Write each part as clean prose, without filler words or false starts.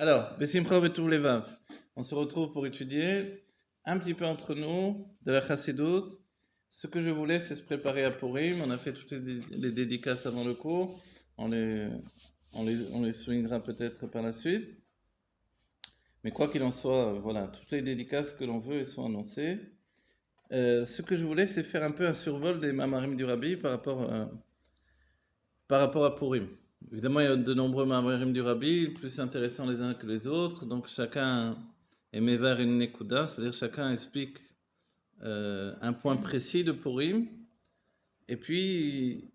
Alors, Besimcha Betuv Levav, on se retrouve pour étudier un petit peu entre nous de la Chassidoute. Ce que je voulais, c'est se préparer à Purim. On a fait toutes les dédicaces avant le cours. On les, on les soulignera peut-être par la suite. Mais quoi qu'il en soit, voilà, toutes les dédicaces que l'on veut, elles sont annoncées. Ce que je voulais, c'est faire un peu un survol des Mamarim du Rabbi par rapport à Purim. Évidemment, il y a de nombreux Mamarim du Rabbi, plus intéressants les uns que les autres. Donc chacun est mévar une nekuda, c'est-à-dire chacun explique un point précis de Purim. Et puis,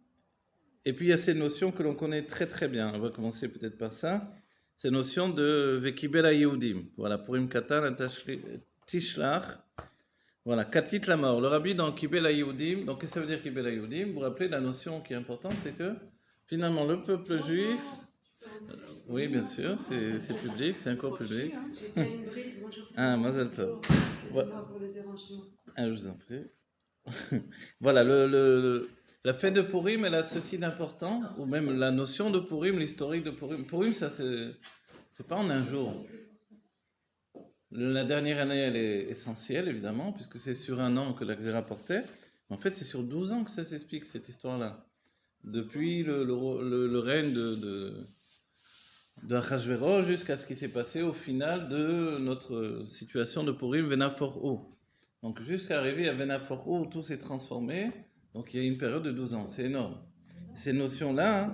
il y a ces notions que l'on connaît très très bien. On va commencer peut-être par ça. Ces notions de Vekibel Yehudim. Voilà, Purim Katan, Tishlach. Voilà, Katit la mort. Le Rabbi dans Kibel Yehudim. Donc qu'est-ce que ça veut dire Kibel Yehudim? Vous vous rappelez, la notion qui est importante, c'est que finalement le peuple juif. Oui, bien sûr, c'est public, c'est encore public. J'étais une brise, bonjour. Ah, Mazel Tov. Excusez-moi pour le dérangement. Ah, je vous en prie. Voilà, la fête de Purim, elle a ceci d'important, ou même la notion de Purim, l'historique de Purim. Purim, ça, c'est pas en un jour. La dernière année, elle est essentielle, évidemment, puisque c'est sur un an que la Xéra portait. Mais en fait, c'est sur 12 ans que ça s'explique, cette histoire-là. Depuis le règne de Achashverosh jusqu'à ce qui s'est passé au final de notre situation de Purim Venafor-O. Donc jusqu'à arriver à Venafor-O où tout s'est transformé, donc il y a une période de 12 ans, c'est énorme. Ces notions-là,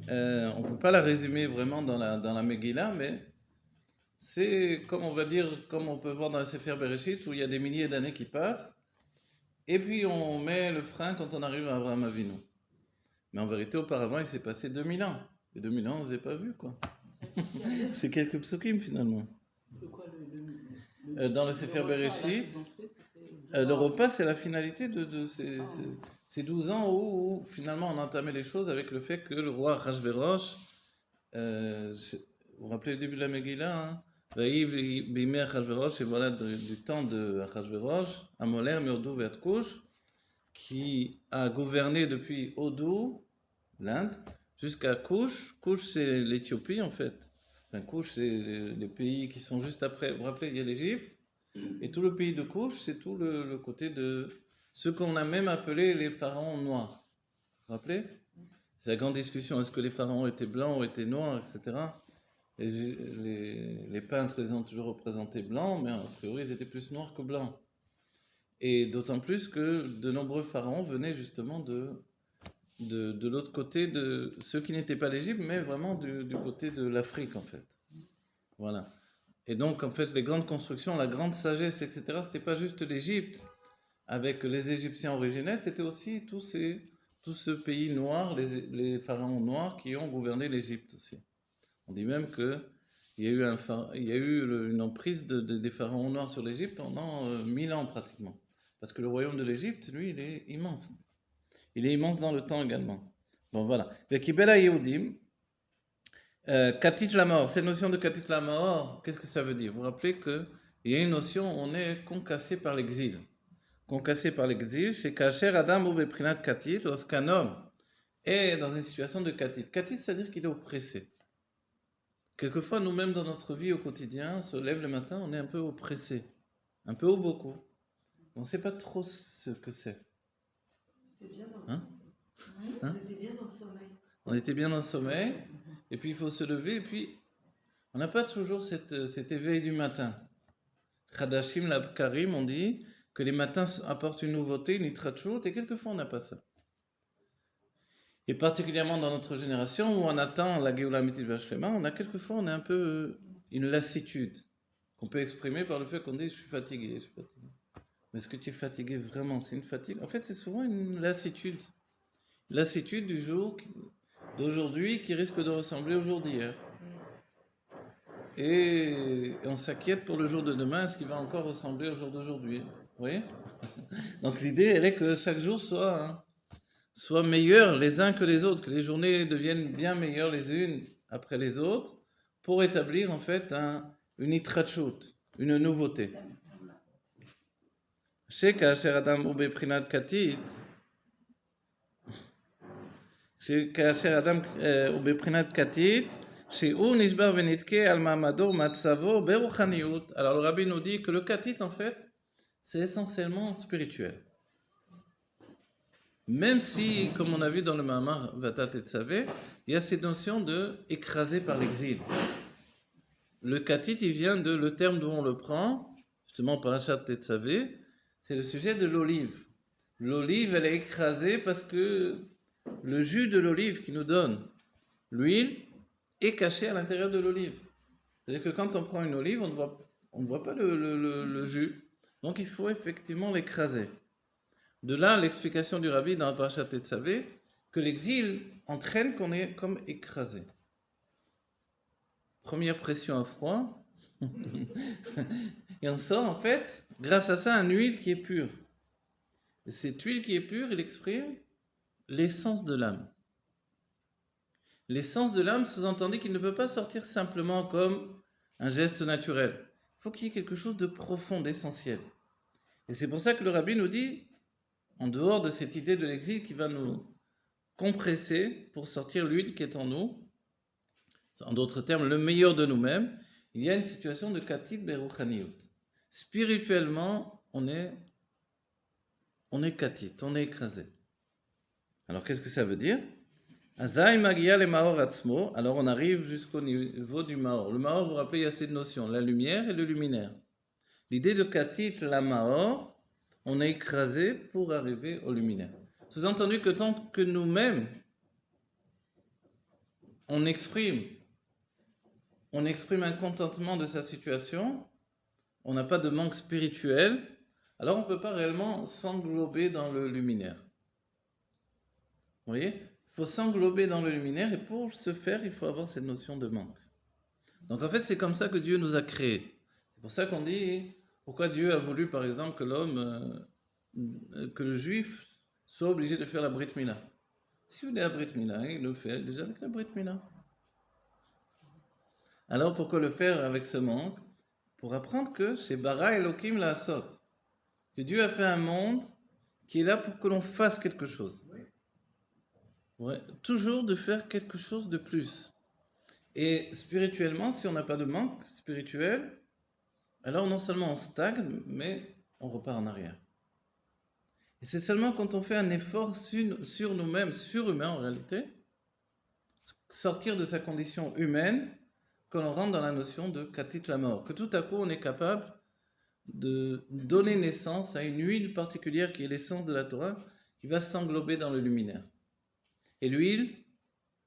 on ne peut pas la résumer vraiment dans la Megillah, mais c'est comme on va dire, comme on peut voir dans le Sefer Bereshit, où il y a des milliers d'années qui passent, et puis on met le frein quand on arrive à Abraham Avinu. Mais en vérité, auparavant, il s'est passé 2000 ans. Et 2000 ans, on ne les a pas vus, quoi. C'est quelques psukim finalement. Dans le Sefer Bereshit, le repas c'est la finalité de ces 12 ans où finalement on entamait les choses avec le fait que le roi Achashverosh, vous vous rappelez le début de la Megillah, hein? Bimei Achashverosh, et voilà du temps de Achashverosh, Amoler, Meodou, Vertkouch, qui a gouverné depuis Odou, l'Inde, jusqu'à Kouch. Kouch c'est l'Éthiopie en fait. Enfin, Kouch, c'est les pays qui sont juste après. Vous vous rappelez, il y a l'Égypte. Et tout le pays de Kouch, c'est tout le côté de ce qu'on a même appelé les pharaons noirs. Vous vous rappelez? C'est la grande discussion. Est-ce que les pharaons étaient blancs ou étaient noirs, etc. Les peintres les ont toujours représentés blancs, mais a priori, ils étaient plus noirs que blancs. Et d'autant plus que de nombreux pharaons venaient justement de l'autre côté de ceux qui n'étaient pas l'Égypte, mais vraiment du côté de l'Afrique, en fait. Voilà. Et donc, en fait, les grandes constructions, la grande sagesse, etc., c'était pas juste l'Égypte avec les Égyptiens originels, c'était aussi tout ce pays noir, les pharaons noirs qui ont gouverné l'Égypte aussi. On dit même que il y a eu une emprise des pharaons noirs sur l'Égypte pendant 1000 ans pratiquement. Parce que le royaume de l'Égypte, lui, il est immense. Il est immense dans le temps également. Bon, voilà. Le Kibela Yehudim, Katit la mort, cette notion de Katit la mort, qu'est-ce que ça veut dire? Vous vous rappelez qu'il y a une notion, on est concassé par l'exil. Concassé par l'exil, c'est Kacher Adam ou Beprinat Katit, lorsqu'un homme est dans une situation de Katit. Katit, c'est-à-dire qu'il est oppressé. Quelquefois, nous-mêmes, dans notre vie au quotidien, on se lève le matin, on est un peu oppressé. Un peu ou beaucoup. On ne sait pas trop ce que c'est. Hein? On était bien dans le sommeil. On était bien dans le sommeil, et puis il faut se lever, et puis on n'a pas toujours cet éveil du matin. Chadashim Labkarim, on dit que les matins apportent une nouveauté, une itrachut, et quelquefois on n'a pas ça. Et particulièrement dans notre génération où on attend la Géoula Mitzvah Vashlema, on a quelquefois on a un peu une lassitude qu'on peut exprimer par le fait qu'on dit je suis fatigué, je suis fatigué. Mais est-ce que tu es fatigué vraiment? C'est une fatigue. En fait, c'est souvent une lassitude. Lassitude du jour d'aujourd'hui qui risque de ressembler au jour d'hier. Et on s'inquiète pour le jour de demain, est-ce qu'il va encore ressembler au jour d'aujourd'hui? Vous voyez? Donc l'idée, elle est que chaque jour soit meilleur les uns que les autres, que les journées deviennent bien meilleures les unes après les autres, pour établir en fait une itrachut, une nouveauté. Chez Kacher Adam ou Beprinat Katit, chez Kacher Adam ou Beprinat Katit, She'u nishbar venitke al ma'amado matzavo beruchaniyut. Alors le rabbi nous dit que le katit, en fait, c'est essentiellement spirituel. Même si, comme on a vu dans le Mahamar Vatat Tetzavé, il y a cette notion de écrasé par l'exil. Le katit, il vient de le terme d'où on le prend, justement Parashat Tetzavé, c'est le sujet de l'olive. L'olive, elle est écrasée parce que le jus de l'olive qui nous donne l'huile est caché à l'intérieur de l'olive. C'est-à-dire que quand on prend une olive, on ne voit pas le jus. Donc il faut effectivement l'écraser. De là, l'explication du rabbi dans la Parashat Tetzavé, que l'exil entraîne qu'on est comme écrasé. Première pression à froid. Et on sort en fait, grâce à ça, une huile qui est pure. Et cette huile qui est pure, il exprime l'essence de l'âme. L'essence de l'âme, sous-entendu qu'il ne peut pas sortir simplement comme un geste naturel. Il faut qu'il y ait quelque chose de profond, d'essentiel. Et c'est pour ça que le rabbi nous dit, en dehors de cette idée de l'exil qui va nous compresser pour sortir l'huile qui est en nous, en d'autres termes, le meilleur de nous-mêmes, il y a une situation de katit beruchaniyut. Spirituellement, on est katit, on est écrasé. Alors qu'est-ce que ça veut dire? Azai magia le maor atzmo. Alors on arrive jusqu'au niveau du maor. Le maor, vous vous rappelez, il y a ces notions, la lumière et le luminaire. L'idée de katit, la maor, on est écrasé pour arriver au luminaire. Sous-entendu que tant que nous-mêmes, on exprime un contentement de sa situation, on n'a pas de manque spirituel, alors on ne peut pas réellement s'englober dans le luminaire. Vous voyez? Il faut s'englober dans le luminaire et pour ce faire, il faut avoir cette notion de manque. Donc en fait, c'est comme ça que Dieu nous a créés. C'est pour ça qu'on dit, pourquoi Dieu a voulu par exemple que l'homme, que le juif soit obligé de faire la Brit Mila. Si vous voulez la Brit Mila, il le fait déjà avec la Brit Mila. Alors pourquoi le faire avec ce manque? Pour apprendre que c'est Bara Elohim la Asot. Que Dieu a fait un monde qui est là pour que l'on fasse quelque chose. Ouais, toujours de faire quelque chose de plus. Et spirituellement, si on n'a pas de manque spirituel, alors non seulement on stagne, mais on repart en arrière. Et c'est seulement quand on fait un effort sur nous-mêmes, surhumain en réalité, sortir de sa condition humaine, que l'on rentre dans la notion de katit la mort, que tout à coup on est capable de donner naissance à une huile particulière qui est l'essence de la Torah, qui va s'englober dans le luminaire. Et l'huile,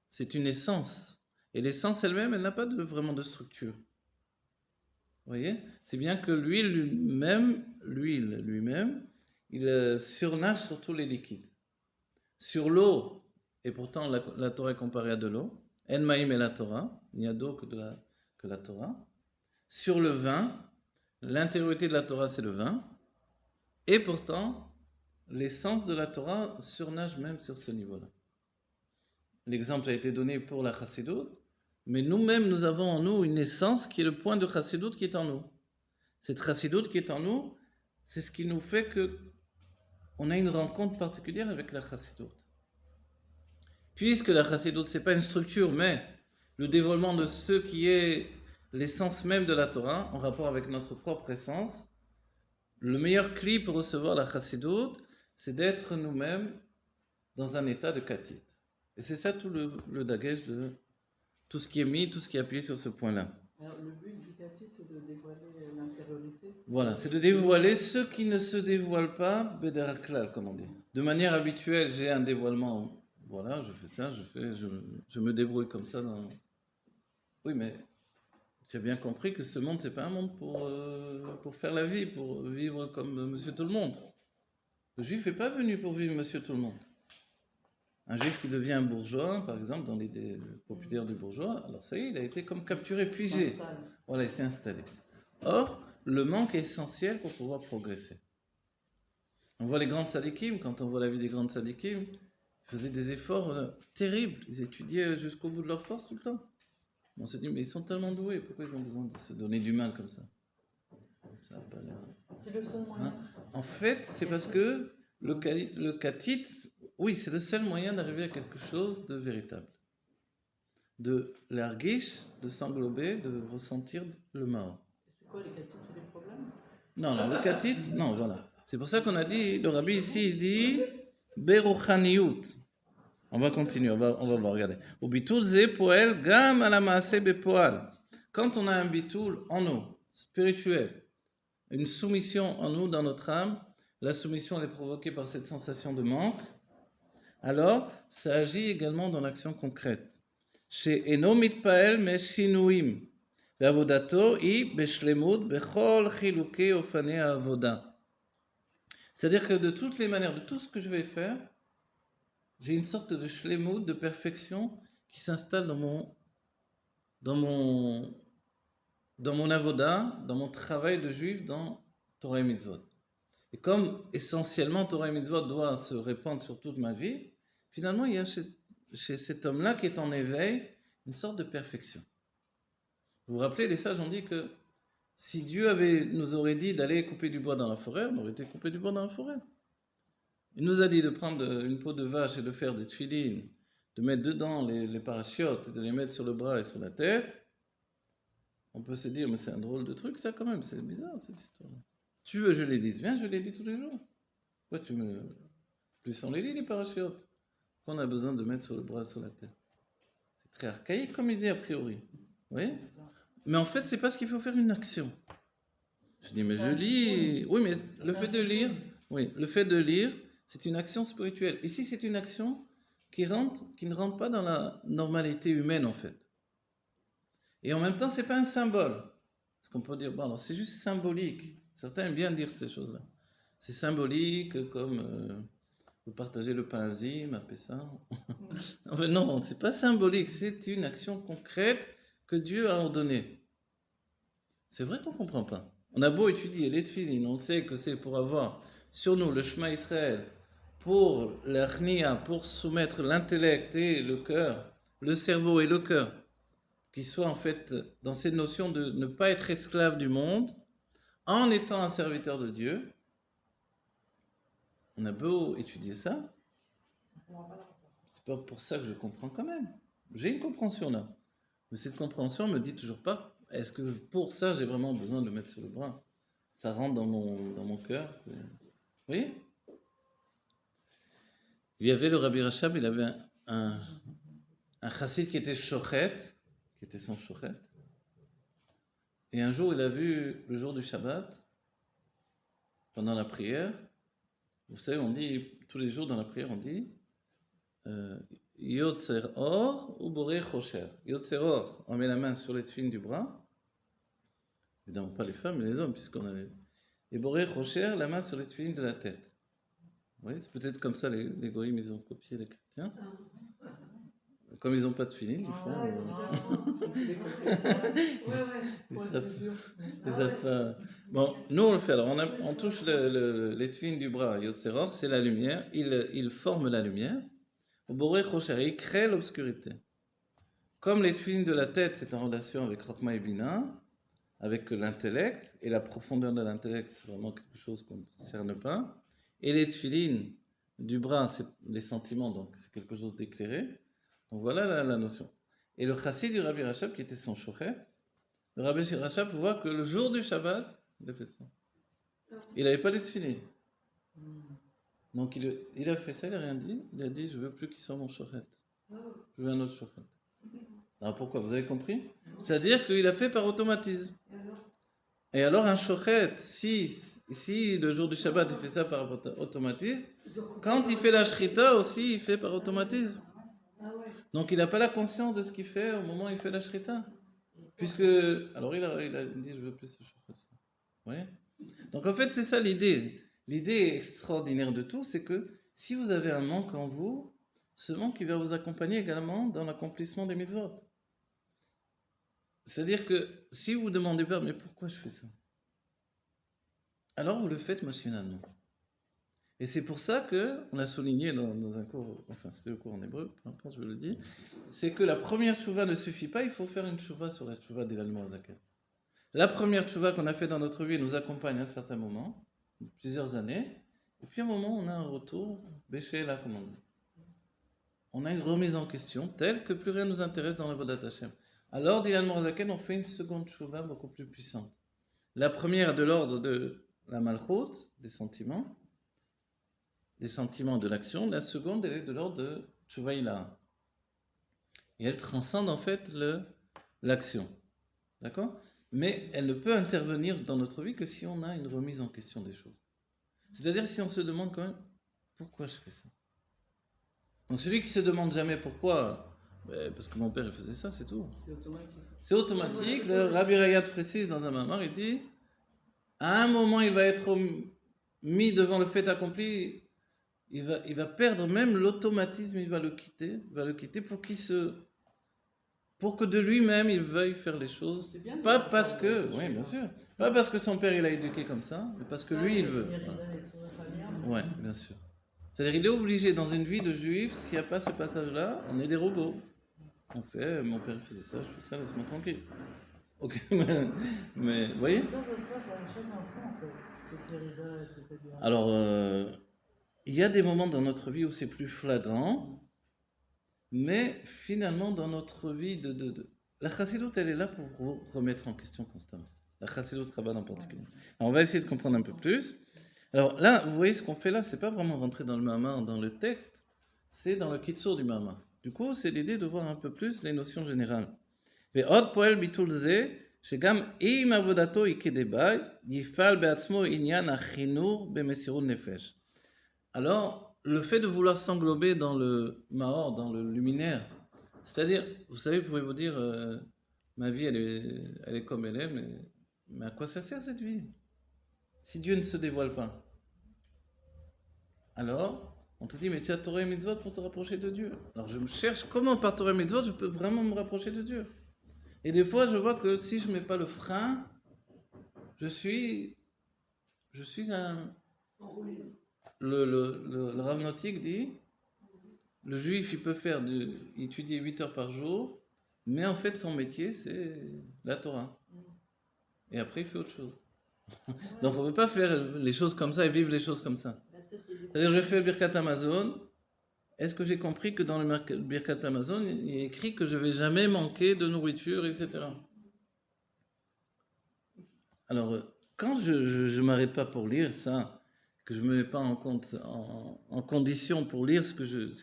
c'est une essence. Et l'essence elle-même, elle n'a pas vraiment de structure. Vous voyez? C'est bien que l'huile lui-même, il surnage sur tous les liquides. Sur l'eau, et pourtant la Torah est comparée à de l'eau, En Maïm et la Torah, il n'y a d'eau que la Torah. Sur le vin, l'intériorité de la Torah c'est le vin, et pourtant l'essence de la Torah surnage même sur ce niveau-là. L'exemple a été donné pour la Chassidut, mais nous-mêmes nous avons en nous une essence qui est le point de Chassidut qui est en nous. Cette Chassidut qui est en nous, c'est ce qui nous fait que on a une rencontre particulière avec la Chassidut. Puisque la Chassidut, ce n'est pas une structure, mais le dévoilement de ce qui est l'essence même de la Torah, en rapport avec notre propre essence, le meilleur cli pour recevoir la Chassidut, c'est d'être nous-mêmes dans un état de katit. Et c'est ça tout le dagage de tout ce qui est mis, tout ce qui est appuyé sur ce point-là. Alors, le but du katit, c'est de dévoiler l'intériorité. Voilà, c'est de dévoiler ce qui ne se dévoile pas, bederaklal, comme on dit. De manière habituelle, j'ai un dévoilement. Voilà, je fais ça, je me débrouille comme ça. Oui, mais tu as bien compris que ce monde, c'est pas un monde pour faire la vie, pour vivre comme monsieur tout le monde. Le juif n'est pas venu pour vivre monsieur tout le monde. Un juif qui devient un bourgeois, par exemple, dans l'idée populaire du bourgeois, alors ça y est, il a été comme capturé, figé. Voilà, il s'est installé. Or, le manque est essentiel pour pouvoir progresser. On voit les grands tzadikim, quand on voit la vie des grands tzadikim, ils faisaient des efforts terribles. Ils étudiaient jusqu'au bout de leur force tout le temps. On s'est dit, mais ils sont tellement doués, pourquoi ils ont besoin de se donner du mal comme ça? C'est le seul moyen. En fait, c'est parce que le katit, oui, c'est le seul moyen d'arriver à quelque chose de véritable. de l'argish, de s'englober, de ressentir le mort. C'est quoi les catites, c'est des problèmes? Non, non, le katit, non, voilà. C'est pour ça qu'on a dit, le rabbi ici, il dit Beruchaniyut. On va continuer, on va voir, regardez. Au bitul ze poel gam ala maase bepoal. Quand on a un bitul en nous, spirituel, une soumission en nous, dans notre âme, la soumission elle est provoquée par cette sensation de manque, alors ça agit également dans l'action concrète. Chez Eno mitpael meshinuim. Be'avodato i beshlemut bechol chiluke ofane avoda. C'est-à-dire que de toutes les manières, de tout ce que je vais faire, j'ai une sorte de shlemut, de perfection qui s'installe dans mon avoda, dans mon travail de juif, dans Torah et Mitzvot. Et comme essentiellement Torah et Mitzvot doit se répandre sur toute ma vie, finalement il y a chez cet homme-là qui est en éveil une sorte de perfection. Vous vous rappelez, les sages ont dit que si Dieu nous aurait dit d'aller couper du bois dans la forêt, on aurait été coupé du bois dans la forêt. Il nous a dit de prendre une peau de vache et de faire des tefilines, de mettre dedans les parachiotes et de les mettre sur le bras et sur la tête. On peut se dire, mais c'est un drôle de truc ça quand même, c'est bizarre cette histoire. Tu veux, je les dise, viens, je les dis tous les jours. Pourquoi tu me... Plus on les lit les parachiotes qu'on a besoin de mettre sur le bras et sur la tête. C'est très archaïque comme idée a priori. Vous voyez ? Mais en fait, c'est parce qu'il faut faire une action. Je dis, mais je lis... Oui, mais le fait de lire, c'est une action spirituelle. Ici, c'est une action qui ne rentre pas dans la normalité humaine, en fait. Et en même temps, c'est pas un symbole. Parce qu'on peut dire, bon, alors c'est juste symbolique. Certains aiment bien dire ces choses-là. C'est symbolique, comme vous partagez le pain azim, appelez ça. Enfin, non, c'est pas symbolique, c'est une action concrète que Dieu a ordonnée. C'est vrai qu'on comprend pas. On a beau étudier les tefilines, on sait que c'est pour avoir sur nous le Shema Israël, pour l'Achnia, pour soumettre l'intellect et le cœur, le cerveau et le cœur, qui soient en fait dans cette notion de ne pas être esclave du monde, en étant un serviteur de Dieu. On a beau étudier ça, c'est pas pour ça que je comprends quand même. J'ai une compréhension là, mais cette compréhension me dit toujours pas, est-ce que pour ça j'ai vraiment besoin de le mettre sur le bras? Ça rentre dans mon cœur. Vous voyez? Il y avait le Rabbi Rachab, il avait un chassid qui était shochet, qui était sans shochet. Et un jour, il a vu, le jour du Shabbat, pendant la prière, vous savez, on dit, tous les jours dans la prière, on dit Yotzer Or ou Boré Chosher. Yotzer Or, on met la main sur les tefilines du bras, évidemment pas les femmes, mais les hommes, puisqu'on a... Et Boré Chosher, la main sur les tefilines de la tête. Vous voyez, c'est peut-être comme ça, les goïms, ils ont copié les chrétiens. Comme ils n'ont pas de tefilines, ils font... Bon, nous on le fait. Alors, on touche les tefilines du bras. Yotzer Or, c'est la lumière. Il forme la lumière. Au Boré Chosher, il crée l'obscurité. Comme les tefilines de la tête, c'est en relation avec Chokhmah et Bina, avec l'intellect, et la profondeur de l'intellect, c'est vraiment quelque chose qu'on ne cerne pas. Et les tefilines du bras, c'est les sentiments, donc c'est quelque chose d'éclairé. Donc voilà la notion. Et le chassid du Rabbi Rachab, qui était son shochet, le Rabbi Rachab voit que le jour du Shabbat, il a fait ça. Il n'avait pas les tefilines. Donc il a fait ça, il n'a rien dit. Il a dit, je ne veux plus qu'il soit mon shochet. Je veux un autre shochet. Alors pourquoi? Vous avez compris? C'est-à-dire qu'il a fait par automatisme. Et alors un shochet, si le jour du Shabbat il fait ça par automatisme, quand il fait la shrita aussi, il fait par automatisme. Donc il n'a pas la conscience de ce qu'il fait au moment où il fait la shrita. Puisque, alors il a dit, je veux plus ce shochet. Vous voyez? Donc en fait c'est ça l'idée. L'idée extraordinaire de tout, c'est que si vous avez un manque en vous, ce manque il va vous accompagner également dans l'accomplissement des mitzvot. C'est-à-dire que si vous ne demandez pas, mais pourquoi je fais ça? Alors vous le faites machinalement. Et c'est pour ça qu'on a souligné dans un cours, enfin c'était le cours en hébreu, peu importe, je le dis, c'est que la première tchouva ne suffit pas, il faut faire une tchouva sur la tchouva d'Ilal Zaken. La première tchouva qu'on a fait dans notre vie nous accompagne à un certain moment, plusieurs années, et puis à un moment on a un retour, béché là, comme on dit. on a une remise en question telle que plus rien ne nous intéresse dans la Vodat Hashem. Alors, dit l'Admorazaken, on fait une seconde chouva beaucoup plus puissante. La première de l'ordre de la malchoute, des sentiments de l'action. La seconde, elle est de l'ordre de tchouva ila. Et elle transcende en fait l'action. D'accord? Mais elle ne peut intervenir dans notre vie que si on a une remise en question des choses. C'est-à-dire si on se demande quand même pourquoi je fais ça. Donc celui qui se demande jamais pourquoi, parce que mon père il faisait ça, c'est tout. C'est automatique. C'est automatique. Le Rabbi Rayat précise dans un mamar, il dit à un moment il va être mis devant le fait accompli, il va perdre même l'automatisme, il va le quitter pour que de lui-même il veuille faire les choses. C'est bien de Pas faire parce ça, que, oui bien sûr, pas parce que son père il a éduqué comme ça, mais parce que lui il veut. Ouais, bien sûr. C'est-à-dire il est obligé dans une vie de juif, s'il n'y a pas ce passage-là, on est des robots. On fait, mon père faisait ça, je fais ça, laisse-moi tranquille. Ok, mais vous voyez? Ça se passe à chaque instant en fait. C'est terrible, c'est-à-dire. Alors, il y a des moments dans notre vie où c'est plus flagrant, mais finalement dans notre vie la chassidoute, elle est là pour remettre en question constamment. La chassidoute Rabbah en particulier. Alors, on va essayer de comprendre un peu plus. Alors là, vous voyez ce qu'on fait là, c'est pas vraiment rentrer dans le Mahamar, dans le texte, c'est dans le Kitsour du Mahamar. Du coup, c'est l'idée de voir un peu plus les notions générales. ועוד פועל ביטול זה, שגם אם עבודתו היא כדבעי, יפעל בעצמו עניין החינוך במסירות נפש. Alors, le fait de vouloir s'englober dans le Mahor, dans le luminaire, c'est-à-dire, vous savez, pouvez-vous dire, ma vie, elle est comme elle est, mais à quoi ça sert cette vie? Si Dieu ne se dévoile pas. Alors, on te dit, mais tu as Torah et Mitzvot pour te rapprocher de Dieu. Alors, je me cherche comment par Torah et Mitzvot, je peux vraiment me rapprocher de Dieu. Et des fois, je vois que si je ne mets pas le frein, je suis un... Enroulé. Le Rav Notik dit, le juif, il peut étudier 8 heures par jour, mais en fait, son métier, c'est la Torah. Et après, il fait autre chose. Donc, on ne peut pas faire les choses comme ça et vivre les choses comme ça. C'est-à-dire, je fais Birkat Amazon. Est-ce que j'ai compris que dans le Birkat Amazon, il est écrit que je ne vais jamais manquer de nourriture, etc. Alors, quand je ne m'arrête pas pour lire ça, que je ne me mets pas en condition pour lire ce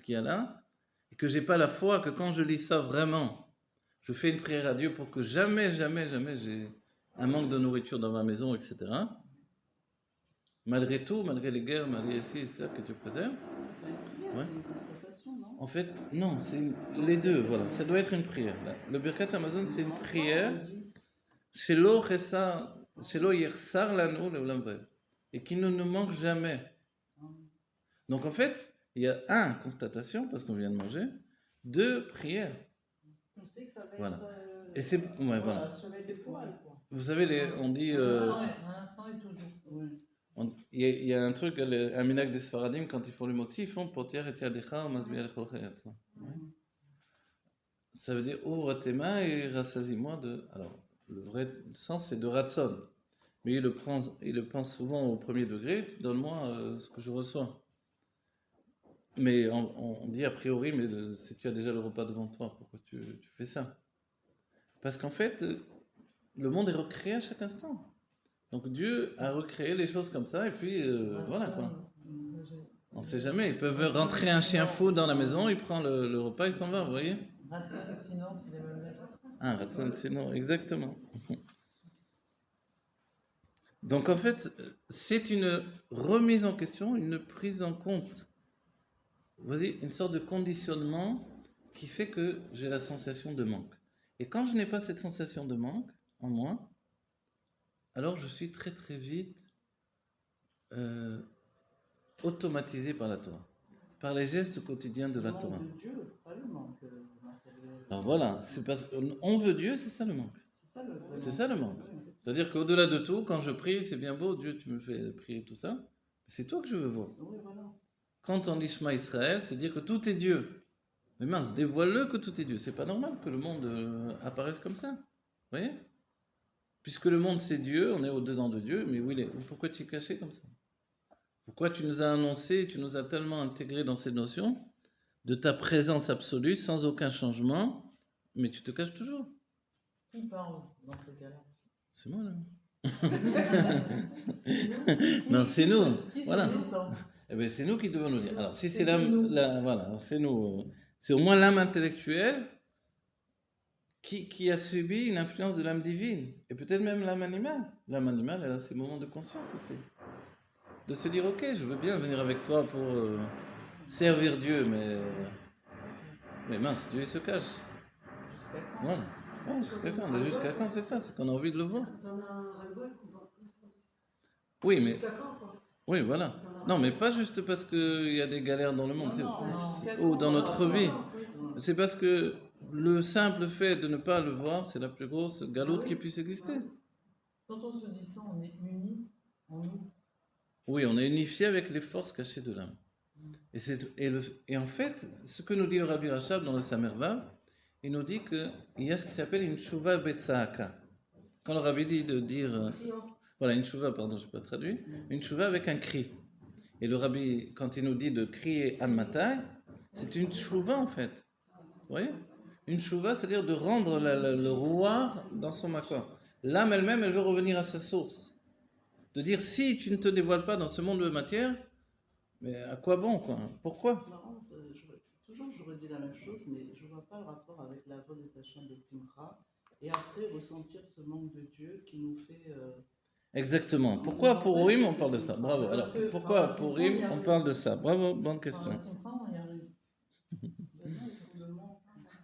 qu'il y a là, et que je n'ai pas la foi que quand je lis ça vraiment, je fais une prière à Dieu pour que jamais, jamais, jamais j'ai un manque de nourriture dans ma maison, etc. Malgré tout, malgré les guerres, malgré ci et ça que Dieu préserve. C'est une constatation, non? En fait, non, c'est les deux, voilà. Ça doit être une prière. Là. Le Birkat Amazon, c'est une prière. Shelo yersar lanu leolam vaed. Et qui ne nous manque jamais. Donc en fait, il y a un, constatation, parce qu'on vient de manger, deux, prière. On sait que ça va Voilà. être. Et c'est, ouais, voilà. Ça va être des poils, quoi. Vous savez, on dit... À l'instant et toujours. Ouais. Il y a un truc, un minag des Sfaradim, quand ils font le motzi, ils font potier et yadecha masbiya lechol chayatza. Ça veut dire ouvre tes mains et rassasie-moi de. Alors, le vrai sens c'est de ratson. Mais il le pense souvent au premier degré, donne-moi ce que je reçois. Mais on dit a priori, mais si tu as déjà le repas devant toi, pourquoi tu fais ça? Parce qu'en fait, le monde est recréé à chaque instant. Donc Dieu a recréé les choses comme ça, et puis voilà quoi. On ne sait jamais, ils peuvent rentrer un chien fou dans la maison, il prend le repas, il s'en va, vous voyez? Ratson, sinon, c'est les mêmes lettres. Ah, Ratson, sinon, exactement. Donc en fait, c'est une remise en question, une prise en compte. Vous voyez, une sorte de conditionnement qui fait que j'ai la sensation de manque. Et quand je n'ai pas cette sensation de manque en moi, alors je suis très très vite automatisé par la Torah, par les gestes quotidiens de la Torah. Le manque de Dieu, pas le manque matériel. Alors voilà, c'est parce qu'on veut Dieu, c'est ça le manque. C'est ça le manque. C'est-à-dire qu'au-delà de tout, quand je prie, c'est bien beau, Dieu, tu me fais prier tout ça, mais c'est toi que je veux voir. Oui, voilà. Quand on dit Shema Israël, c'est dire que tout est Dieu. Mais mince, dévoile-le que tout est Dieu. C'est pas normal que le monde apparaisse comme ça. Vous voyez? Puisque le monde c'est Dieu, on est au-dedans de Dieu, mais où il est? Pourquoi tu es caché comme ça? Pourquoi tu nous as annoncé, tu nous as tellement intégrés dans cette notion de ta présence absolue sans aucun changement, mais tu te caches toujours. Qui parle dans ce cas-là? C'est moi là. Non, c'est nous. Qui Voilà. se dit ça? Eh bien, c'est nous qui devons nous dire. Alors, si c'est C'est nous. voilà, alors, c'est nous. C'est au moins l'âme intellectuelle qui a subi une influence de l'âme divine. Et peut-être même l'âme animale. L'âme animale, elle a ses moments de conscience aussi. De se dire, ok, je veux bien venir avec toi pour servir Dieu, mais mince, Dieu il se cache. Jusqu'à quand? Voilà. Ouais, jusqu'à quand? Mais jusqu'à quand, c'est ça, c'est qu'on a envie de le voir. T'en as un ras-le-bol qu'on pense comme ça aussi. Oui, mais Jusqu'à quand, quoi? oui, voilà. T'en as Non, mais pas juste parce qu'il y a des galères dans le monde, Non, ou dans notre vie. non. C'est parce que le simple fait de ne pas le voir, c'est la plus grosse galoute qui puisse exister. Quand on se dit ça, on est unis en nous. Oui, on est unifié avec les forces cachées de l'âme. Et en fait, ce que nous dit le Rabbi Rachab dans le Samervav, il nous dit qu'il y a ce qui s'appelle une Tshuva Betsaaka. Quand le Rabbi dit de dire... voilà, une Tshuva, pardon, je n'ai pas traduit. Une Tshuva avec un cri. Et le Rabbi, quand il nous dit de crier An Matai, c'est une Tshuva en fait. Vous voyez? Une Tshuva, c'est-à-dire de rendre le rouard dans son makor. L'âme elle-même, elle veut revenir à sa source. De dire, si tu ne te dévoiles pas dans ce monde de matière, mais à quoi bon, quoi? Pourquoi? C'est marrant, toujours je redis la même chose, mais je ne vois pas le rapport avec la voix de Tachem de Simcha, et après ressentir ce manque de Dieu qui nous fait... Exactement. Pourquoi pour Purim on parle de ça? Bravo. Alors, Parce que pourquoi par pour Simcha, Purim on parle de ça? Bravo, bonne question. Par Simcha, on y arrive.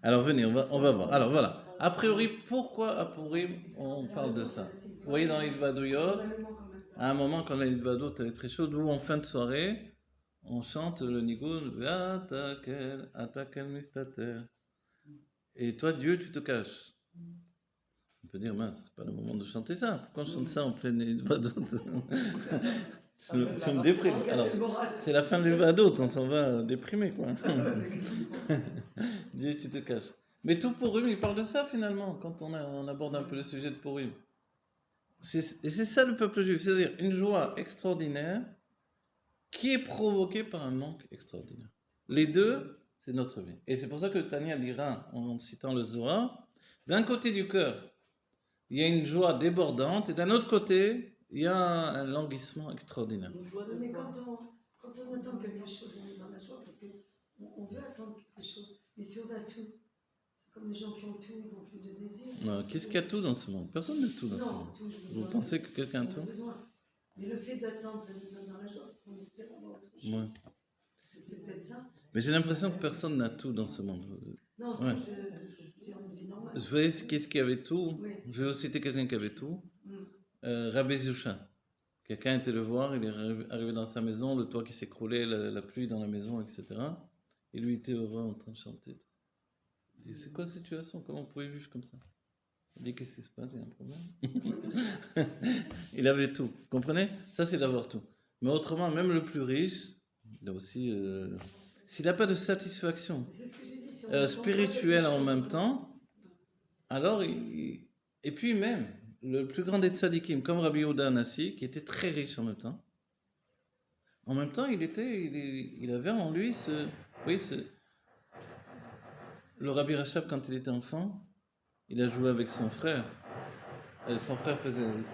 Alors venez, on va voir. Alors voilà. A priori, pourquoi à Purim on parle de ça? Vous voyez dans l'Idvadouyot, à un moment quand l'Idvadouyot est très chaude, ou en fin de soirée, on chante le Nigun, Atakel, Atakel Mistater. Et toi, Dieu, tu te caches. On peut dire, mince, c'est pas le moment de chanter ça. Pourquoi on chante ça en pleine Idvadouyot? Tu me déprimes. Alors, c'est la fin de l'Idvadouyot, on s'en va déprimer, quoi. Dieu, tu te caches. Mais tout Purim, il parle de ça finalement, quand on aborde un peu le sujet de Purim. Et c'est ça le peuple juif, c'est-à-dire une joie extraordinaire qui est provoquée par un manque extraordinaire. Les deux, c'est notre vie. Et c'est pour ça que Tania dira, en citant le Zohar, d'un côté du cœur, il y a une joie débordante, et d'un autre côté, il y a un languissement extraordinaire. Mais quand on attend quelque chose, on est dans la joie parce qu'on veut attendre quelque chose. Mais si on a tout, c'est comme les gens qui ont tout, ils n'ont plus de désir. Non, qu'est-ce qu'il y a tout dans ce monde? Personne n'a tout dans ce monde. Tout, Vous pensez que quelqu'un a tout? Mais le fait d'attendre, ça nous donne dans la joie parce qu'on espère avoir autre chose. Ouais. C'est peut-être ça. Mais j'ai l'impression que personne n'a tout dans ce monde. Non, Ouais. je vis une vie normale. Je voyais qu'est-ce qui avait tout. Oui. Je vais aussi citer quelqu'un qui avait tout. Mm. Rabbi Zusha. Quelqu'un était le voir, il est arrivé dans sa maison, le toit qui s'écroulait, la pluie dans la maison, etc. Et lui était heureux en train de chanter. Il dit, c'est quoi cette situation? Comment vous pouvez vivre comme ça? Il dit, qu'est-ce qui se passe? Il y a un problème. Il avait tout. Vous comprenez? Ça, c'est d'avoir tout. Mais autrement, même le plus riche, il a aussi... s'il n'a pas de satisfaction C'est ce que j'ai dit, si on spirituelle en même temps, alors... Et puis même, le plus grand des tzadikim, comme Rabbi Yehuda Anassi, qui était très riche en même temps, il avait en lui le Rabbi Rachab, quand il était enfant, il a joué avec son frère. Son frère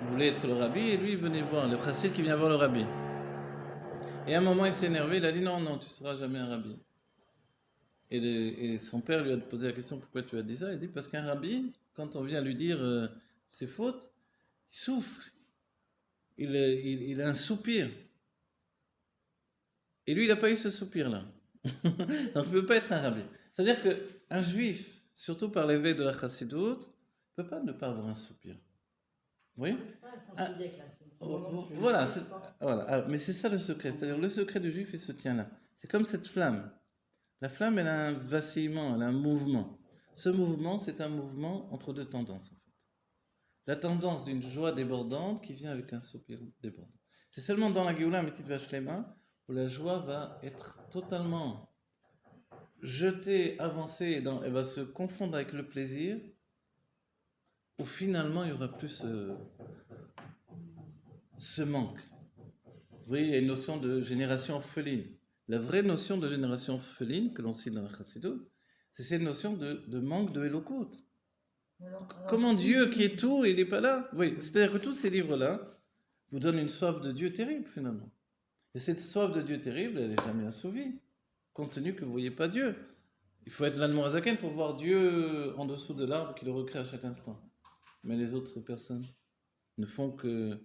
voulait être le rabbi et lui il venait voir, le chassid qui vient voir le rabbi. Et à un moment il s'est énervé, il a dit non, tu ne seras jamais un rabbi. Et son père lui a posé la question, pourquoi tu as dit ça? Il dit parce qu'un rabbi, quand on vient lui dire ses fautes, il souffle, il a un soupir. Et lui il n'a pas eu ce soupir-là. Donc il ne peut pas être un rabbi. C'est-à-dire qu'un juif, surtout par l'éveil de la chassidoute, ne peut pas ne pas avoir un soupir. Oui. Voilà, mais c'est ça le secret. C'est-à-dire le secret du juif, il se tient là. C'est comme cette flamme. La flamme, elle a un vacillement, elle a un mouvement. Ce mouvement, c'est un mouvement entre deux tendances. En fait. La tendance d'une joie débordante qui vient avec un soupir débordant. C'est seulement dans la Géoula Ametit Vashlema où la joie va être totalement jetée, avancée, et va se confondre avec le plaisir, où finalement il n'y aura plus ce manque. Vous voyez, il y a une notion de génération orpheline. La vraie notion de génération orpheline que l'on cite dans la Chassidut, c'est cette notion de manque de Elokut. Comment Dieu qui est tout, il n'est pas là? Oui, c'est-à-dire que tous ces livres-là vous donnent une soif de Dieu terrible finalement. Et cette soif de Dieu terrible, elle n'est jamais assouvie, compte tenu que vous ne voyez pas Dieu. Il faut être l'Admorazaken pour voir Dieu en dessous de l'arbre qui le recrée à chaque instant. Mais les autres personnes ne font que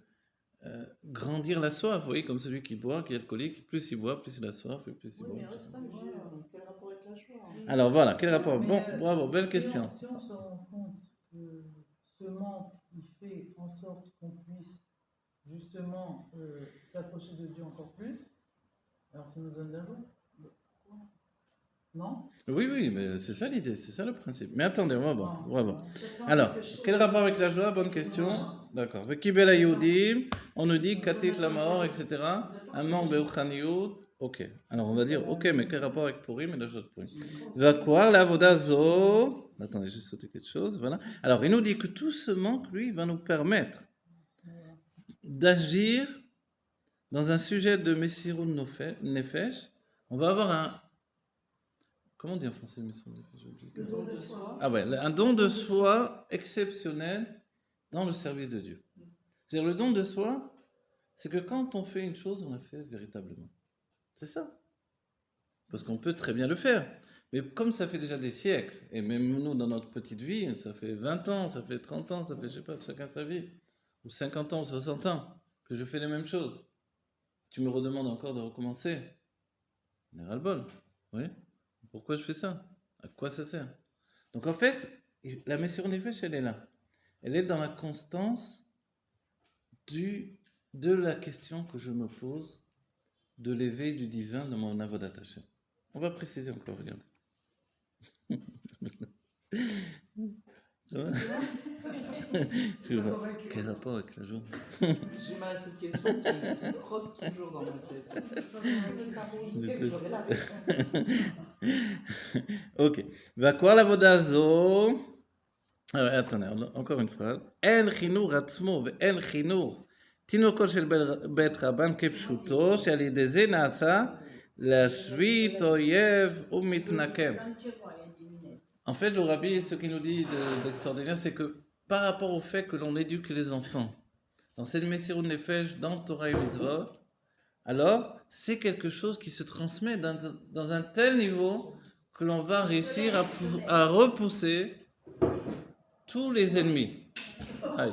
grandir la soif, vous voyez, comme celui qui boit, qui est alcoolique, plus il boit, plus il a soif, et plus il Oui, boit. mais Plus reste pas Dieu. Quel rapport avec la joie? Alors voilà, quel rapport? Bon, bravo, belle Si question. Si on se rend compte que ce manque, il fait en sorte qu'on puisse justement s'approcher de Dieu encore plus, alors ça nous donne de la joie. Non? Oui, oui, mais c'est ça l'idée, c'est ça le principe. Mais attendez, on va voir. Bravo. J'attends Alors, quelque chose. quel rapport avec la joie? Bonne question. D'accord. Avec Kibel Ayoudim, on nous dit Katit la mort, etc. Amman Beuchaniout. Ok. Alors on va dire, ok, mais quel rapport avec Purim et la joie de Purim? Va quoi la Vodazo? Attendez, j'ai sauté quelque chose. Voilà. Alors il nous dit que tout ce manque, lui, va nous permettre d'agir dans un sujet de Messirun Nefesh. On va avoir un. Comment on dit en français Messirun Nefesh? J'ai oublié. Le don de soi. Ah ouais, un don de soi exceptionnel dans le service de Dieu. C'est-à-dire le don de soi, c'est que quand on fait une chose, on la fait véritablement. C'est ça. Parce qu'on peut très bien le faire. Mais comme ça fait déjà des siècles, et même nous dans notre petite vie, ça fait 20 ans, ça fait 30 ans, ça fait, je sais pas, chacun sa vie, ou 50 ans, ou 60 ans, que je fais les mêmes choses. Tu me redemandes encore de recommencer. On est ras-le-bol. Oui. Pourquoi je fais ça? À quoi ça sert? Donc en fait, la Messirun Nefesh, elle est là. Elle est dans la constance de la question que je me pose de l'éveil du divin dans mon avodat Hashem. On va préciser encore, regardez. Ça va? Je vois. Quel rapport avec la journée? J'ai mal à cette question qui trotte toujours dans ma tête. J'aurais la réponse. Ok. Va quoi la vodazo? Alors, attendez, encore une phrase. En chinour atzmo ve'en chinour תינוקו של בית רבן כפשוטו, שעל ידי זה נעשה להשווית אויב ומתנקם. En fait, le rabbi, ce qu'il nous dit d'extraordinaire, c'est que par rapport au fait que l'on éduque les enfants dans cette Messirun Nefesh, dans Torah et Mitzvot, alors c'est quelque chose qui se transmet dans un tel niveau que l'on va réussir à repousser tous les ennemis. Aïe.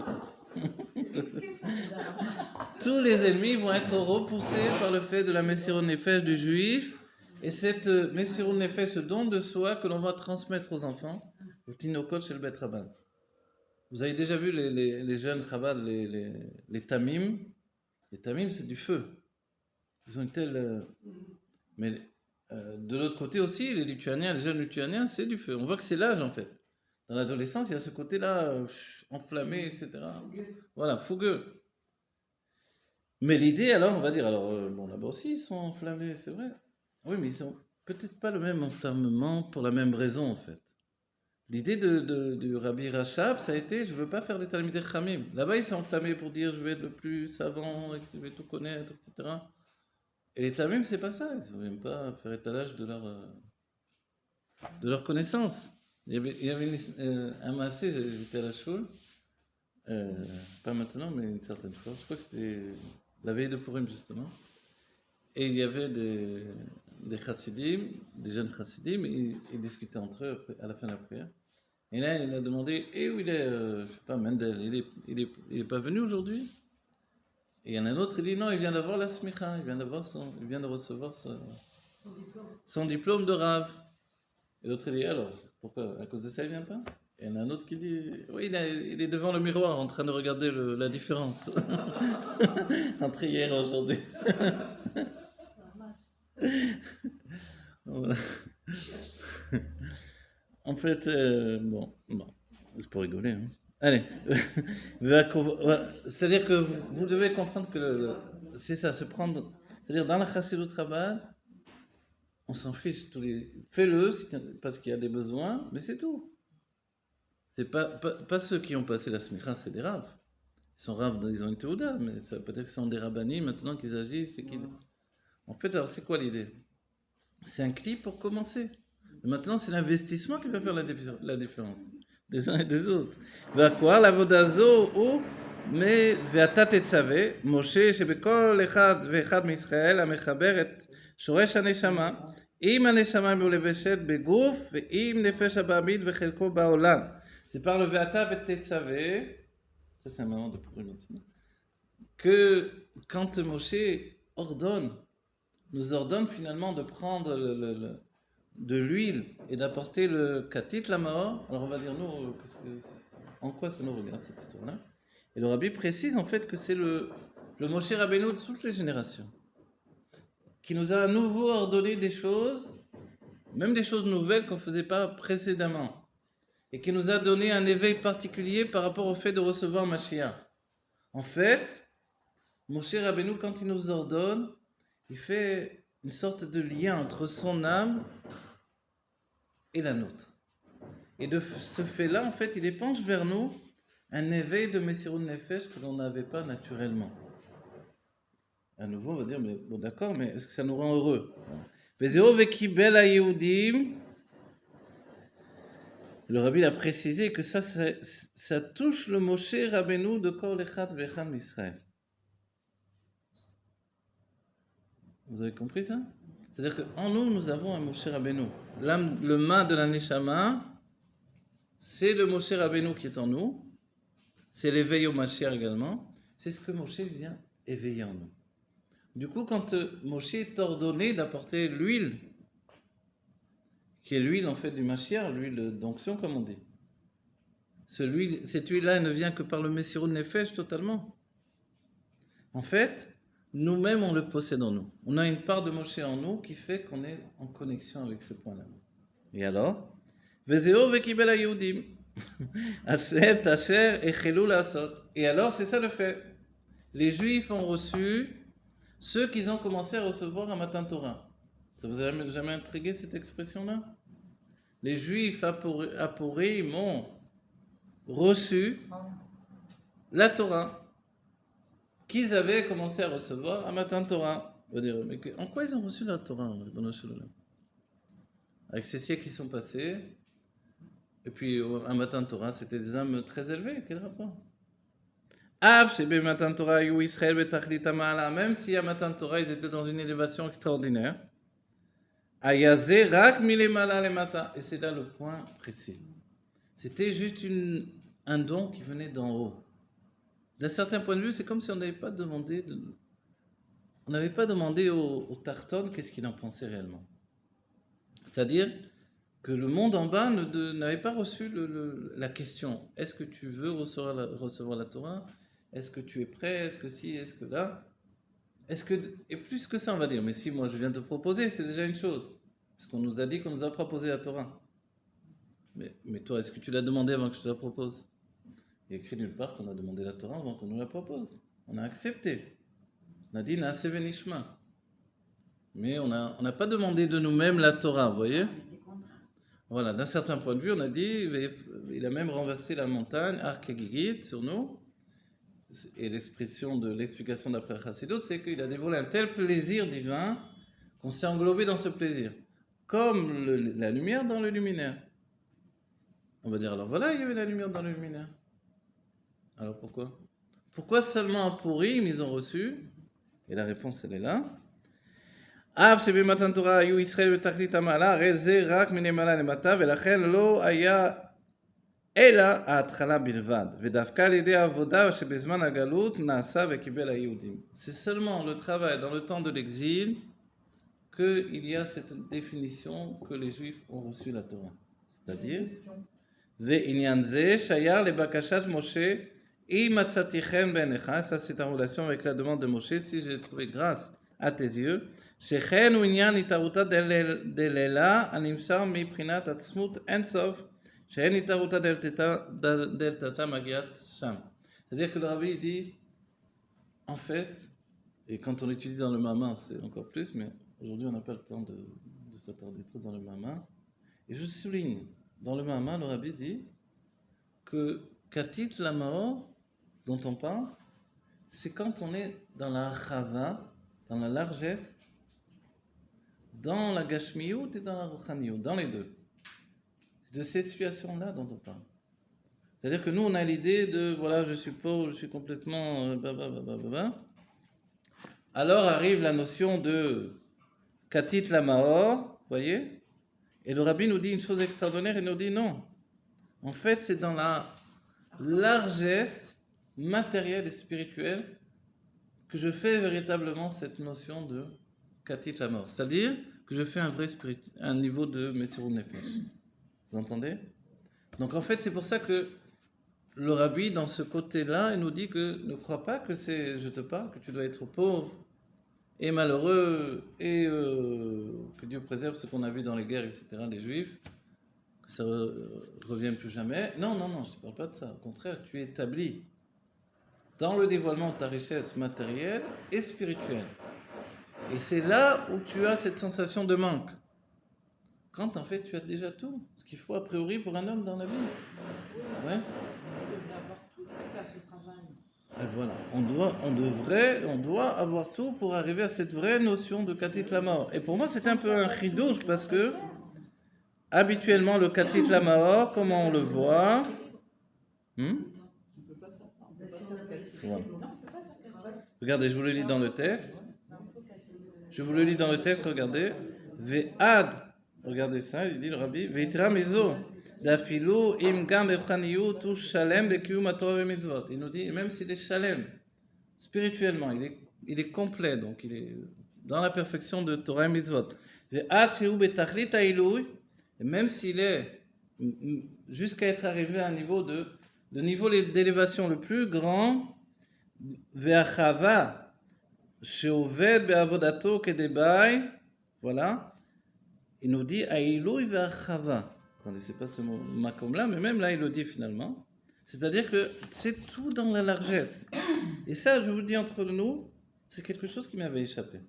Tous les ennemis vont être repoussés par le fait de la Messirun Nefesh du juif, et cette Messirun Nefesh, ce don de soi que l'on va transmettre aux enfants, au Tinokot chez le Bet Rabban. Vous avez déjà vu les jeunes Chabad, les Tamim? Les Tamim, c'est du feu. Ils ont une telle. Mais de l'autre côté aussi, les Lituaniens, les jeunes Lituaniens, c'est du feu. On voit que c'est l'âge en fait. Dans l'adolescence, il y a ce côté-là enflammé, etc. Voilà, fougueux. Mais l'idée, alors, on va dire, bon, là-bas aussi, ils sont enflammés, c'est vrai. Oui, mais ils n'ont peut-être pas le même enflammement pour la même raison, en fait. L'idée du Rabbi Rachab, ça a été, je ne veux pas faire des Talmidei Chachamim. Là-bas, ils sont enflammés pour dire, je vais être le plus savant, je vais tout connaître, etc. Et les Tamim, c'est pas ça. Ils ne veulent même pas faire étalage de leur connaissance. Il y avait un massé, j'étais à la choule, pas maintenant, mais une certaine fois. Je crois que c'était la veille de Purim, justement. Et il y avait des chassidim, des jeunes chassidim, ils discutaient entre eux à la fin de la prière. Et là, il a demandé, où il est, je sais pas, Mendel, il est pas venu aujourd'hui? Et il y en a un autre, il dit, non, il vient d'avoir la smicha, il vient de recevoir son diplôme de Rav. Et l'autre, il dit, alors, pourquoi? À cause de ça, il vient pas? Et il y en a un autre qui dit, oui, il est devant le miroir en train de regarder la différence entre hier et aujourd'hui. Voilà. En fait, bon, c'est pour rigoler. Hein. Allez, c'est-à-dire que vous devez comprendre que c'est ça, se prendre, c'est-à-dire dans la Chassidut Rabbah, on s'en fiche, fais-le parce qu'il y a des besoins, mais c'est tout. C'est pas ceux qui ont passé la smicha, c'est des raves. Ils sont raves, ils ont une théouda, mais ça peut être qu'ils sont des rabbanis maintenant qu'ils agissent. En fait, alors c'est quoi l'idée? C'est un cli pour commencer. Et maintenant, c'est l'investissement qui va faire la différence des uns et des autres. והכל העבודה זו הוא ואתה תצווה, משה שבכל אחד ואחד מישראל המחבר את שורש הנשמה עם הנשמה מלובשת בגוף ועם נפש הבעמית וחלקו בעולם. C'est par le ואתה ותצווה, ça c'est un moment de Purim aussi, que quand Moshe nous ordonne finalement de prendre de l'huile et d'apporter le katit la mort. Alors on va dire nous, en quoi ça nous regarde cette histoire-là? Et le Rabbi précise en fait que c'est le Moshe Rabbeinu de toutes les générations, qui nous a à nouveau ordonné des choses, même des choses nouvelles qu'on ne faisait pas précédemment, et qui nous a donné un éveil particulier par rapport au fait de recevoir Mashiach. En fait, Moshe Rabbeinu, quand il nous ordonne, il fait une sorte de lien entre son âme et la nôtre. Et de ce fait-là, en fait, il épanche vers nous un éveil de Messirut Nefesh que l'on n'avait pas naturellement. À nouveau, on va dire, mais bon, d'accord, mais est-ce que ça nous rend heureux? Le Rabbi a précisé que ça touche le Moshe Rabbeinu de Kol Echad Ve'echad Misraël. Vous avez compris ça? C'est-à-dire qu'en nous, nous avons un Moshe Rabbeinu. Le ma de la Neshama, c'est le Moshe Rabbeinu qui est en nous. C'est l'éveil au Mashiach également. C'est ce que Moshe vient éveiller en nous. Du coup, quand Moshe est ordonné d'apporter l'huile, qui est l'huile en fait du Mashiach, l'huile d'onction comme on dit, cette huile-là ne vient que par le Messirut Nefesh totalement. En fait, nous-mêmes, on le possède en nous. On a une part de Moshe en nous qui fait qu'on est en connexion avec ce point-là. Et alors, et alors, c'est ça le fait. Les Juifs ont reçu ceux qu'ils ont commencé à recevoir à Matan Torah. Ça vous a jamais intrigué cette expression-là? Les Juifs à Purim ont reçu la Torah qu'ils avaient commencé à recevoir à Matan Torah. On va dire, mais en quoi ils ont reçu la Torah? Avec ces siècles qui sont passés, et puis à Matan Torah, c'était des âmes très élevées. Quel rapport? Même si à Matan Torah, ils étaient dans une élévation extraordinaire. Et c'est là le point précis. C'était juste un don qui venait d'en haut. D'un certain point de vue, c'est comme si on n'avait pas demandé au Tarton qu'est-ce qu'il en pensait réellement. C'est-à-dire que le monde en bas n'avait pas reçu la question. Est-ce que tu veux recevoir la Torah? Est-ce que tu es prêt? Est-ce que si? Est-ce que là? Et plus que ça, on va dire. Mais si moi je viens te proposer, c'est déjà une chose. Parce qu'on nous a dit qu'on nous a proposé la Torah. Mais toi, est-ce que tu l'as demandé avant que je te la propose? Il y a écrit nulle part qu'on a demandé la Torah avant qu'on nous la propose. On a accepté. On a dit Naaseh Venishma. Mais on n'a pas demandé de nous-mêmes la Torah, vous voyez? Voilà, d'un certain point de vue, on a dit, il a même renversé la montagne, Har Kegigit, sur nous. Et l'expression d'après Chassidut, c'est qu'il a dévoilé un tel plaisir divin qu'on s'est englobé dans ce plaisir. Comme la lumière dans le luminaire. On va dire, alors voilà, il y avait la lumière dans le luminaire. Alors pourquoi? Pourquoi seulement à Purim ils ont reçu? Et la réponse elle est là. אף שבמתן תורה היו ישראל בתכלית המעלה, הרי זה רק מלמעלה למטה, ולכן לא היה אלא ההתחלה בלבד, ודווקא על ידי העבודה שבזמן הגלות נעשה וקיבל היהודים. C'est seulement le travail dans le temps de l'exil qu'il y a cette définition que les Juifs ont reçu la Torah. C'est-à-dire, ועניין זה שייך לבקשת משה, אם מצאתי חן בעיניך, ça c'est en relation avec la demande de Moshe, si j'ai trouvé grâce à tes yeux, שכן הוא עניין התערותא דלילה הנמסר מבחינת עצמות אינסוף, שאין התערותא דלתתא מגיעת שם. C'est-à-dire que le Rabbi dit, en fait, et quand on étudie dans le Mama, c'est encore plus, mais aujourd'hui on n'a pas le temps de s'attarder trop dans le Mama. Et je souligne, dans le Mama, le Rabbi dit que Katit la mort dont on parle, c'est quand on est dans la chava, dans la largesse dans la Gashmiyut et dans la Ruchaniyut, dans les deux. C'est de ces situations-là dont on parle. C'est-à-dire que nous, on a l'idée de, voilà, je suis pauvre, je suis complètement... Alors arrive la notion de Katit la Mahor, voyez? Et le Rabbi nous dit une chose extraordinaire, il nous dit non. En fait, c'est dans la largesse matérielle et spirituelle que je fais véritablement cette notion de Katit la Mahor. C'est-à-dire que je fais un niveau de Messirut Nefesh. Vous entendez? Donc en fait, c'est pour ça que le Rabbi, dans ce côté-là, il nous dit que ne crois pas que c'est, je te parle, que tu dois être pauvre et malheureux et que Dieu préserve ce qu'on a vu dans les guerres, etc., des Juifs, que ça revienne plus jamais. Non, non, non, je ne te parle pas de ça. Au contraire, tu es établi dans le dévoilement de ta richesse matérielle et spirituelle. Et c'est là où tu as cette sensation de manque. Quand en fait tu as déjà tout, ce qu'il faut a priori pour un homme dans la vie. Ouais. Et voilà, on doit avoir tout pour arriver à cette vraie notion de Katit la Mahor. Et pour moi c'est un peu un chidouche parce que habituellement le Katit la Mahor, comment on le voit, voilà. Regardez, je vous le lis dans le texte. Regardez. Ve'ad, regardez ça, il dit le Rabbi, Ve'itra mezo, d'afilu im gam echaniyut u shalem bekium haTorah ve'mitzvot. Il nous dit, même s'il est shalem, spirituellement, il est complet, donc il est dans la perfection de Torah et mitzvot. Ve'ad shehu betachlit ha'ilui, et même s'il est jusqu'à être arrivé à un niveau niveau d'élévation le plus grand, ve'achava she'oved be'avodato kedebay, voilà, il nous dit ha'ilui ve'achava. Attendez, c'est pas ce mot makom là, mais même là il le dit finalement. C'est-à-dire que c'est tout dans la largesse. Et ça, je vous le dis entre nous, c'est quelque chose qui m'avait échappé.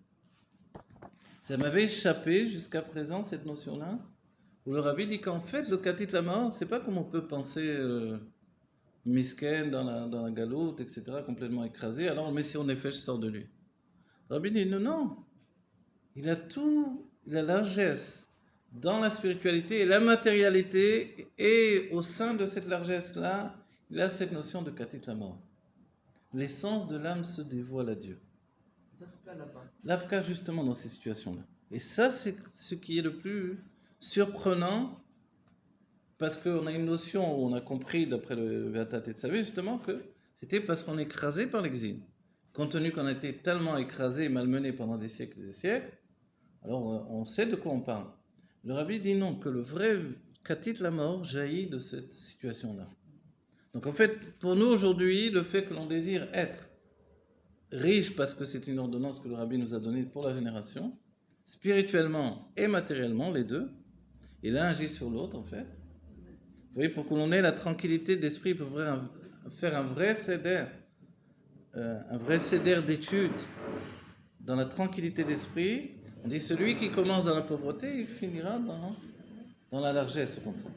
Ça m'avait échappé jusqu'à présent, cette notion-là, où le Rabbi dit qu'en fait, le Katit la Mahor, c'est pas comme on peut penser misken dans la galoute, etc., complètement écrasé, alors le Messirut Nefesh sort de lui. Le Rabbi dit non, il a tout, il a la largesse dans la spiritualité et la matérialité, et au sein de cette largesse-là, il a cette notion de Katit la Mahor. L'essence de l'âme se dévoile à Dieu. L'Afka, justement, dans ces situations-là. Et ça, c'est ce qui est le plus surprenant, parce qu'on a une notion où on a compris, d'après le Ve'ata Tetzavé, justement, que c'était parce qu'on est écrasé par l'exil. Compte tenu qu'on a été tellement écrasé et malmené pendant des siècles et des siècles, alors on sait de quoi on parle. Le Rabbi dit non, que le vrai Katit la Mahor jaillit de cette situation-là. Donc en fait, pour nous aujourd'hui, le fait que l'on désire être riche parce que c'est une ordonnance que le Rabbi nous a donnée pour la génération, spirituellement et matériellement, les deux, et l'un agit sur l'autre en fait. Vous voyez, pour que l'on ait la tranquillité d'esprit pour faire un vrai seder d'études dans la tranquillité d'esprit, on dit celui qui commence dans la pauvreté, il finira dans la largesse au contraire.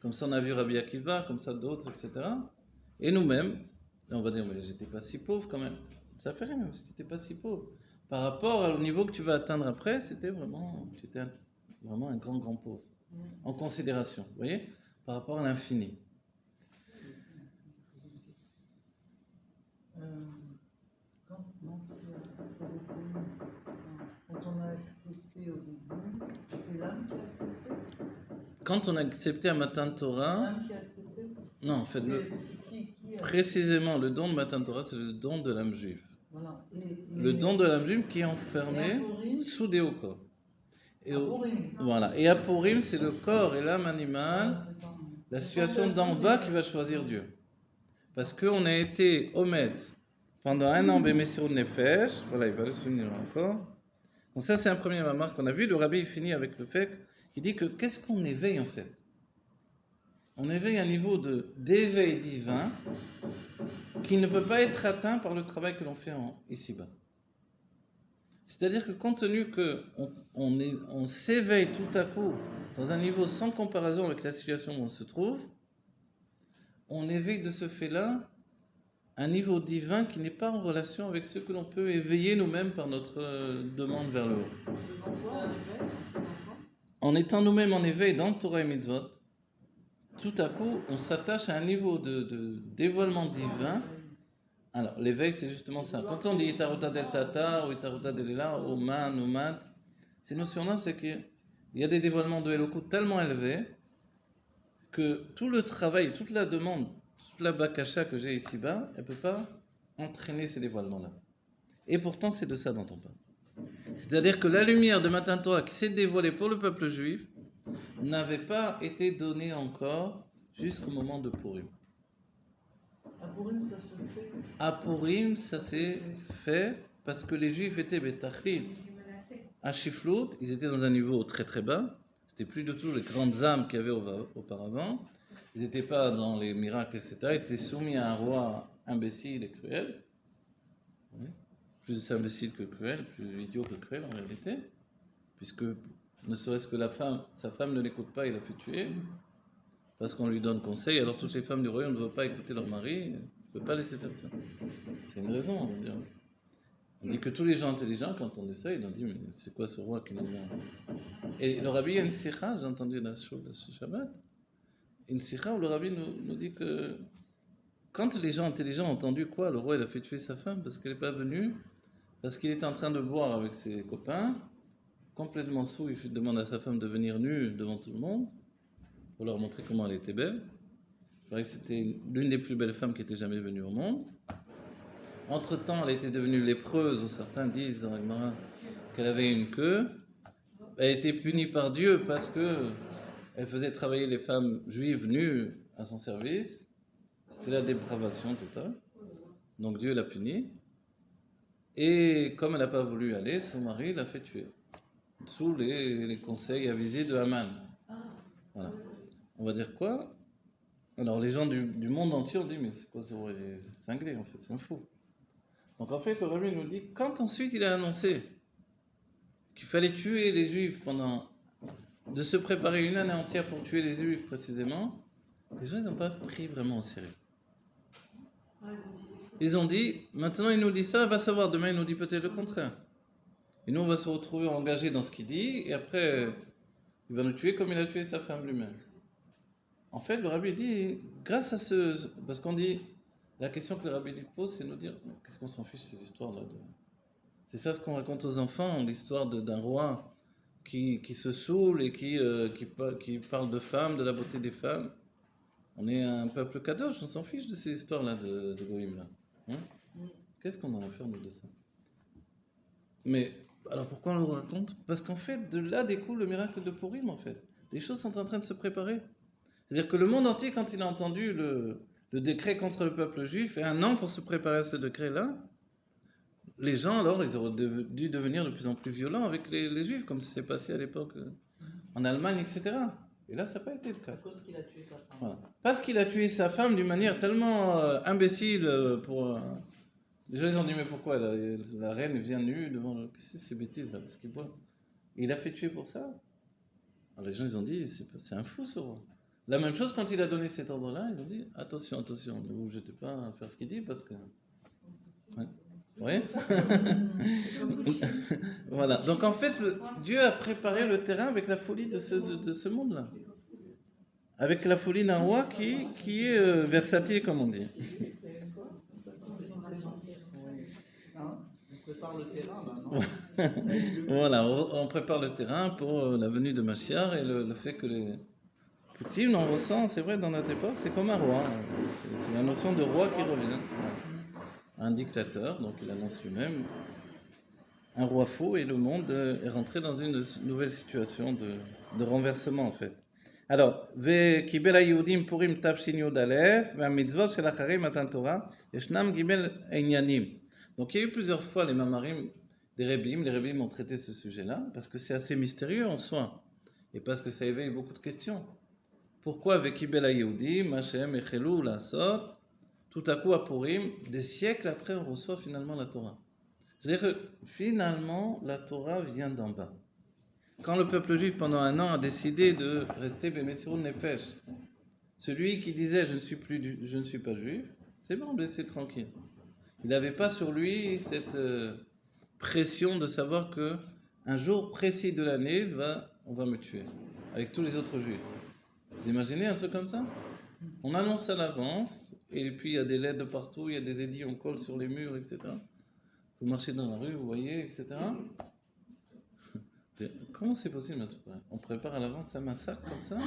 Comme ça on a vu Rabbi Akiva, comme ça d'autres, etc. Et nous-mêmes, on va dire, mais j'étais pas si pauvre quand même. Ça fait rien même si tu n'étais pas si pauvre. Par rapport au niveau que tu vas atteindre après, tu étais vraiment un grand pauvre. En considération, vous voyez, par rapport à l'infini. Quand on a accepté au début, c'était l'âme qui a accepté. Quand on a accepté un Matan Torah, L'âme qui a accepté. non, en fait, précisément, le don de Matan Torah, c'est le don de l'âme juive. Voilà. Le don de l'âme juive qui est enfermé sous Déokor. Voilà. Et à Purim, c'est le corps et l'âme animale, la situation d'en bas qui va choisir Dieu. Parce qu'on a été honnête pendant un an, Messirut Nefesh, voilà, il va le souligner encore. Donc ça, c'est un premier mamar qu'on a vu. Le Rabbi finit avec le fait qu'il dit que qu'est-ce qu'on éveille en fait? On éveille un niveau d'éveil divin qui ne peut pas être atteint par le travail que l'on fait ici-bas. C'est-à-dire que compte tenu qu'on s'éveille tout à coup dans un niveau sans comparaison avec la situation où on se trouve, on éveille de ce fait-là un niveau divin qui n'est pas en relation avec ce que l'on peut éveiller nous-mêmes par notre demande vers le haut. En faisant quoi en éveil? En faisant quoi? En étant nous-mêmes en éveil dans Torah et Mitzvot, tout à coup, on s'attache à un niveau de dévoilement divin. Alors, l'éveil, c'est justement ça. Quand on dit Itarota del Tata ou Itarota del Ela, Oman, Omat, ces notions-là, c'est qu'il y a des dévoilements de Elokut tellement élevés que tout le travail, toute la demande, toute la bakasha que j'ai ici-bas, elle ne peut pas entraîner ces dévoilements-là. Et pourtant, c'est de ça dont on parle. C'est-à-dire que la lumière de Matan Torah qui s'est dévoilée pour le peuple juif n'avait pas été donnée encore jusqu'au moment de Purim. À Purim, ça se fait. À Purim, ça s'est fait parce que les Juifs étaient Betachlit. À Shiflut, ils étaient dans un niveau très très bas. C'était plus du tout les grandes âmes qu'il y avait auparavant. Ils n'étaient pas dans les miracles, etc. Ils étaient soumis à un roi imbécile et cruel. Oui. Plus imbécile que cruel, plus idiot que cruel en réalité. Puisque ne serait-ce que sa femme ne l'écoute pas, il l'a fait tuer. Parce qu'on lui donne conseil, alors toutes les femmes du royaume ne veulent pas écouter leur mari, ne peuvent pas laisser faire ça. C'est une raison, on va dire. On dit que tous les gens intelligents, quand ont entendu ça, ils ont dit, mais c'est quoi ce roi qui nous a... Et le rabbi, il y a une sikha, j'ai entendu la ce Shabbat, une sikha où le rabbi nous dit que quand les gens intelligents ont entendu quoi, le roi il a fait tuer sa femme parce qu'elle n'est pas venue, parce qu'il était en train de boire avec ses copains, complètement saoul, il demande à sa femme de venir nue devant tout le monde, pour leur montrer comment elle était belle. Il paraît que c'était l'une des plus belles femmes qui était jamais venue au monde. Entre-temps, elle était devenue lépreuse, ou certains disent dans la qu'elle avait une queue. Elle a été punie par Dieu parce que elle faisait travailler les femmes juives nues à son service. C'était la dépravation totale. Donc Dieu l'a punie. Et comme elle n'a pas voulu aller, son mari l'a fait tuer. Sous les conseils avisés de Haman. Voilà. On va dire quoi? Alors les gens du monde entier ont dit, mais c'est quoi ce roi? Il est cinglé, en fait, c'est un fou. Donc en fait, le rabbi nous dit, quand ensuite il a annoncé qu'il fallait tuer les juifs de se préparer une année entière pour tuer les juifs précisément, les gens ils n'ont pas pris vraiment au sérieux. Ils ont dit, maintenant il nous dit ça, va savoir, demain il nous dit peut-être le contraire. Et nous on va se retrouver engagés dans ce qu'il dit, et après il va nous tuer comme il a tué sa femme lui-même. En fait, le rabbi dit, grâce à parce qu'on dit, la question que le rabbi pose, c'est de nous dire, qu'est-ce qu'on s'en fiche de ces histoires-là C'est ça ce qu'on raconte aux enfants, l'histoire d'un roi qui se saoule et qui parle de femmes, de la beauté des femmes. On est un peuple kadosh, on s'en fiche de ces histoires-là de Goïm là. Hein? Qu'est-ce qu'on en a fait nous de ça? Mais, alors pourquoi on le raconte? Parce qu'en fait, de là découle le miracle de Purim en fait. Les choses sont en train de se préparer. C'est-à-dire que le monde entier, quand il a entendu le décret contre le peuple juif, et un an pour se préparer à ce décret-là, les gens, alors, ils auraient dû devenir de plus en plus violents avec les juifs, comme ça s'est passé à l'époque en Allemagne, etc. Et là, ça n'a pas été le cas. Parce qu'il a tué sa femme. Voilà. Parce qu'il a tué sa femme d'une manière tellement imbécile Les gens, ils ont dit, mais pourquoi la reine vient nue devant... Qu'est-ce que c'est ces bêtises-là? Parce qu'il boit. Et il a fait tuer pour ça. Alors les gens, ils ont dit, c'est un fou, ce roi. La même chose, quand il a donné cet ordre-là, ils ont dit, attention, ne vous jetez pas à faire ce qu'il dit, parce que... Ouais. Oui. Voilà. Donc en fait, Dieu a préparé le terrain avec la folie de ce monde-là. Avec la folie d'un roi qui est versatile, comme on dit. On prépare le terrain maintenant. Voilà, on prépare le terrain pour la venue de Mashiach et le fait que les Poutim, on ressent, c'est vrai, dans notre époque, c'est comme un roi. C'est la notion de roi qui revient. Un dictateur, donc il annonce lui-même un roi faux et le monde est rentré dans une nouvelle situation de renversement en fait. Alors, וקיבל היהודים פורים תש"י והמצוות של אחרי מתן תורה ישנם גימל עניינים. Donc il y a eu plusieurs fois les mamarim des Rébim, les Rébim ont traité ce sujet-là parce que c'est assez mystérieux en soi et parce que ça éveille beaucoup de questions. Pourquoi וקיבל היהודים מה שהם החלו לעשות tout à coup à Purim, des siècles après on reçoit finalement la Torah. C'est-à-dire que finalement la Torah vient d'en bas. Quand le peuple juif pendant un an a décidé de rester Bemesirun Nefesh, celui qui disait je ne suis pas juif, C'est bon, laissez tranquille. Il n'avait pas sur lui cette pression de savoir que un jour précis de l'année, on va me tuer, avec tous les autres juifs. Vous imaginez un truc comme ça? On annonce à l'avance, et puis il y a des lettres de partout, il y a des édits, on colle sur les murs, etc. Vous marchez dans la rue, vous voyez, etc. Comment c'est possible? On prépare à l'avance un massacre comme ça?